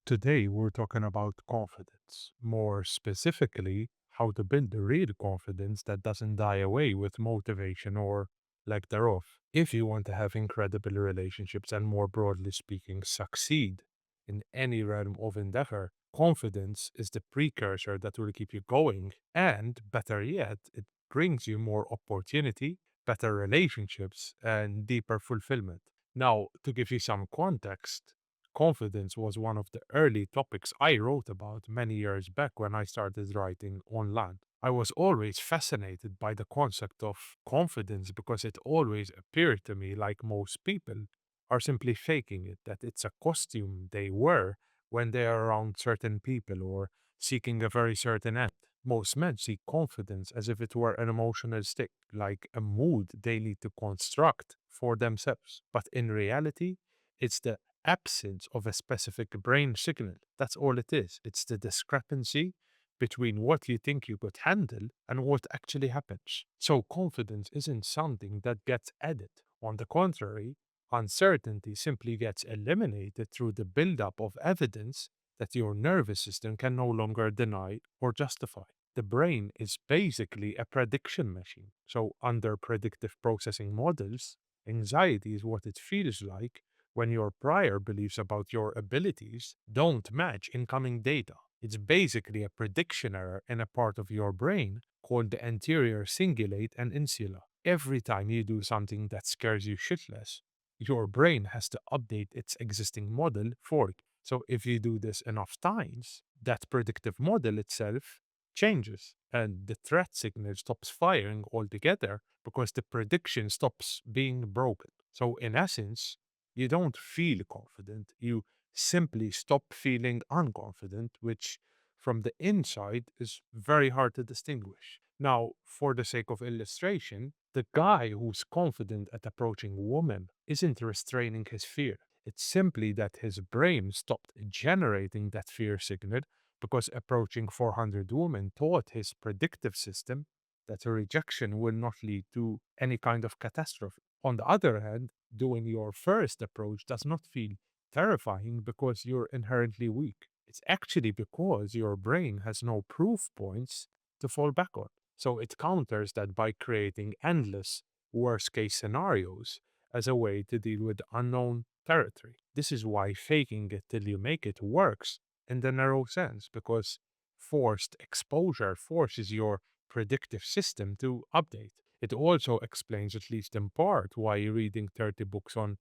Today, we're talking about confidence. More specifically, how to build a real confidence that doesn't die away with motivation or lack thereof. If you want to have incredible relationships and, more broadly speaking, succeed in any realm of endeavor, confidence is the precursor that will keep you going. And better yet, it brings you more opportunity, better relationships, and deeper fulfillment. Now, to give you some context, confidence was one of the early topics I wrote about many years back when I started writing online. I was always fascinated by the concept of confidence because it always appeared to me like most people are simply faking it, that it's a costume they wear when they are around certain people or seeking a very certain end. Most men see confidence as if it were an emotional state, like a mood they need to construct for themselves. But in reality, it's the absence of a specific brain signal. That's all it is. It's the discrepancy between what you think you could handle and what actually happens. So, confidence isn't something that gets added. On the contrary, uncertainty simply gets eliminated through the buildup of evidence that your nervous system can no longer deny or justify. The brain is basically a prediction machine. So, under predictive processing models, anxiety is what it feels like when your prior beliefs about your abilities don't match incoming data. It's basically a prediction error in a part of your brain called the anterior cingulate and insula. Every time you do something that scares you shitless, your brain has to update its existing model for it. So if you do this enough times, that predictive model itself changes and the threat signal stops firing altogether because the prediction stops being broken. So in essence, you don't feel confident. You simply stop feeling unconfident, which from the inside is very hard to distinguish. Now, for the sake of illustration, the guy who's confident at approaching women isn't restraining his fear. It's simply that his brain stopped generating that fear signal because approaching 400 women taught his predictive system that a rejection will not lead to any kind of catastrophe. On the other hand, doing your first approach does not feel terrifying because you're inherently weak. It's actually because your brain has no proof points to fall back on. So it counters that by creating endless worst case scenarios as a way to deal with unknown territory. This is why faking it till you make it works in the narrow sense, because forced exposure forces your predictive system to update. It also explains, at least in part, why reading 30 books on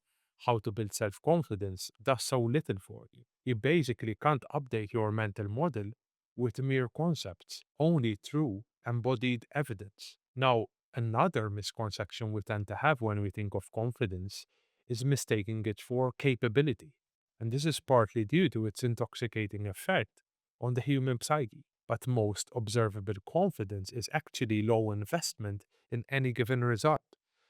how to build self confidence does so little for you. You basically can't update your mental model with mere concepts, only through embodied evidence. Now, another misconception we tend to have when we think of confidence is mistaking it for capability. And this is partly due to its intoxicating effect on the human psyche. But most observable confidence is actually low investment in any given result.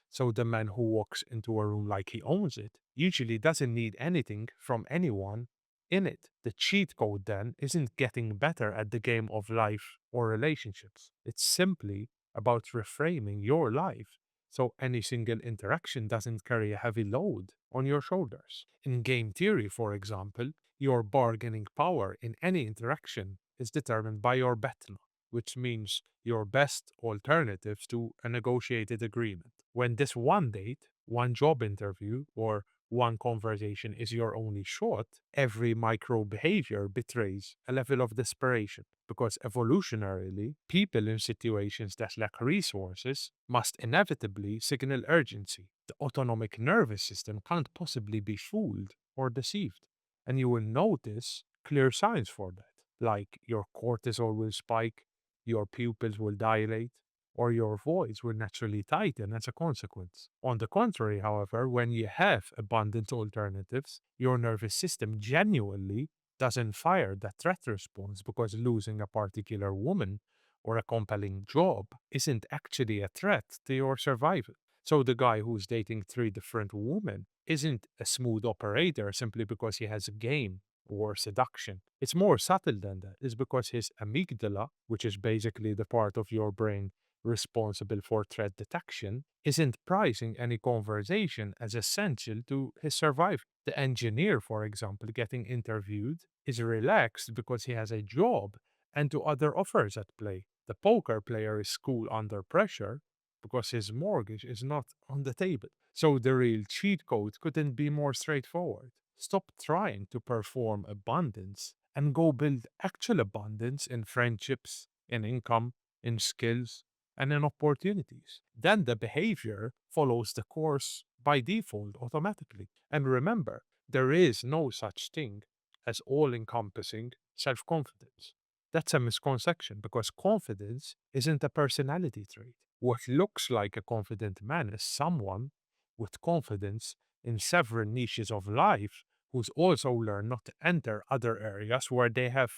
So the man who walks into a room like he owns it usually doesn't need anything from anyone in it. The cheat code then isn't getting better at the game of life or relationships. It's simply about reframing your life so any single interaction doesn't carry a heavy load on your shoulders. In game theory, for example, your bargaining power in any interaction is determined by your BETNA, which means your best alternatives to a negotiated agreement. When this one date, one job interview, or one conversation is your only shot, every micro behavior betrays a level of desperation. Because evolutionarily, people in situations that lack resources must inevitably signal urgency. The autonomic nervous system can't possibly be fooled or deceived. And you will notice clear signs for that, like your cortisol will spike, your pupils will dilate, or your voice will naturally tighten as a consequence. On the contrary, however, when you have abundant alternatives, your nervous system genuinely doesn't fire that threat response because losing a particular woman or a compelling job isn't actually a threat to your survival. So the guy who's dating three different women isn't a smooth operator simply because he has a game or seduction. It's more subtle than that. It's because his amygdala, which is basically the part of your brain responsible for threat detection, isn't prizing any conversation as essential to his survival. The engineer, for example, getting interviewed is relaxed because he has a job and two other offers at play. The poker player is cool under pressure because his mortgage is not on the table. So the real cheat code couldn't be more straightforward. Stop trying to perform abundance and go build actual abundance in friendships, in income, in skills, and in opportunities. Then the behavior follows the course by default automatically. And remember, there is no such thing as all encompassing self confidence. That's a misconception because confidence isn't a personality trait. What looks like a confident man is someone with confidence in several niches of life who's also learned not to enter other areas where they have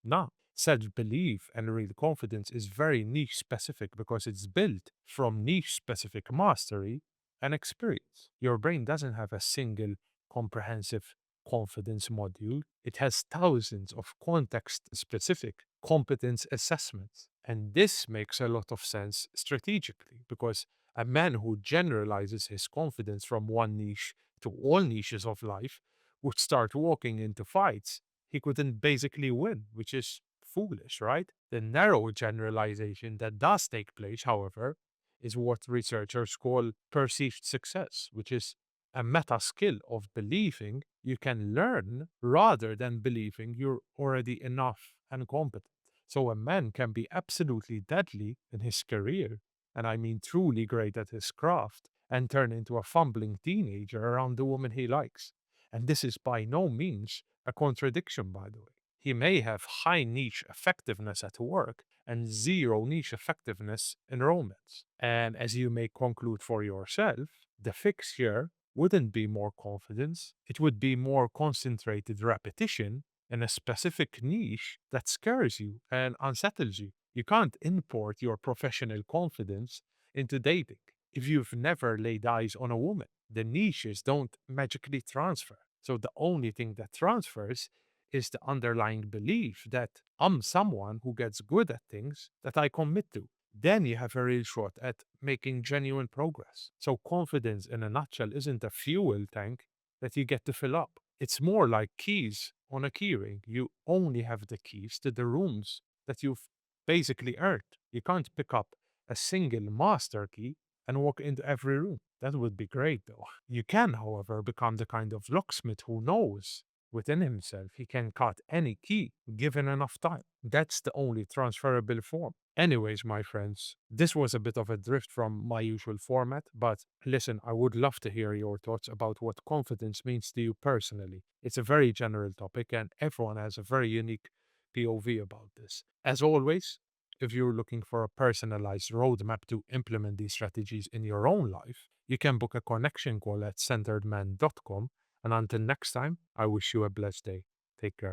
none. Self belief and real confidence is very niche specific because it's built from niche specific mastery and experience. Your brain doesn't have a single comprehensive confidence module, it has thousands of context specific competence assessments. And this makes a lot of sense strategically because a man who generalizes his confidence from one niche to all niches of life would start walking into fights he couldn't basically win, which is foolish, right? The narrow generalization that does take place, however, is what researchers call perceived success, which is a meta skill of believing you can learn rather than believing you're already enough and competent. So a man can be absolutely deadly in his career, and I mean truly great at his craft, and turn into a fumbling teenager around the woman he likes. And this is by no means a contradiction, by the way. He may have high niche effectiveness at work and zero niche effectiveness in romance. And as you may conclude for yourself, the fix here wouldn't be more confidence, it would be more concentrated repetition in a specific niche that scares you and unsettles you. You can't import your professional confidence into dating. If you've never laid eyes on a woman, the niches don't magically transfer. So the only thing that transfers is the underlying belief that I'm someone who gets good at things that I commit to. Then you have a real shot at making genuine progress. So confidence in a nutshell isn't a fuel tank that you get to fill up. It's more like keys on a keyring. You only have the keys to the rooms that you've basically earned. You can't pick up a single master key and walk into every room. That would be great, though. You can, however, become the kind of locksmith who knows within himself he can cut any key given enough time. That's the only transferable form. Anyways, my friends, this was a bit of a drift from my usual format, but listen, I would love to hear your thoughts about what confidence means to you personally. It's a very general topic, and everyone has a very unique POV about this. As always, if you're looking for a personalized roadmap to implement these strategies in your own life, you can book a connection call at centeredman.com. And until next time, I wish you a blessed day. Take care.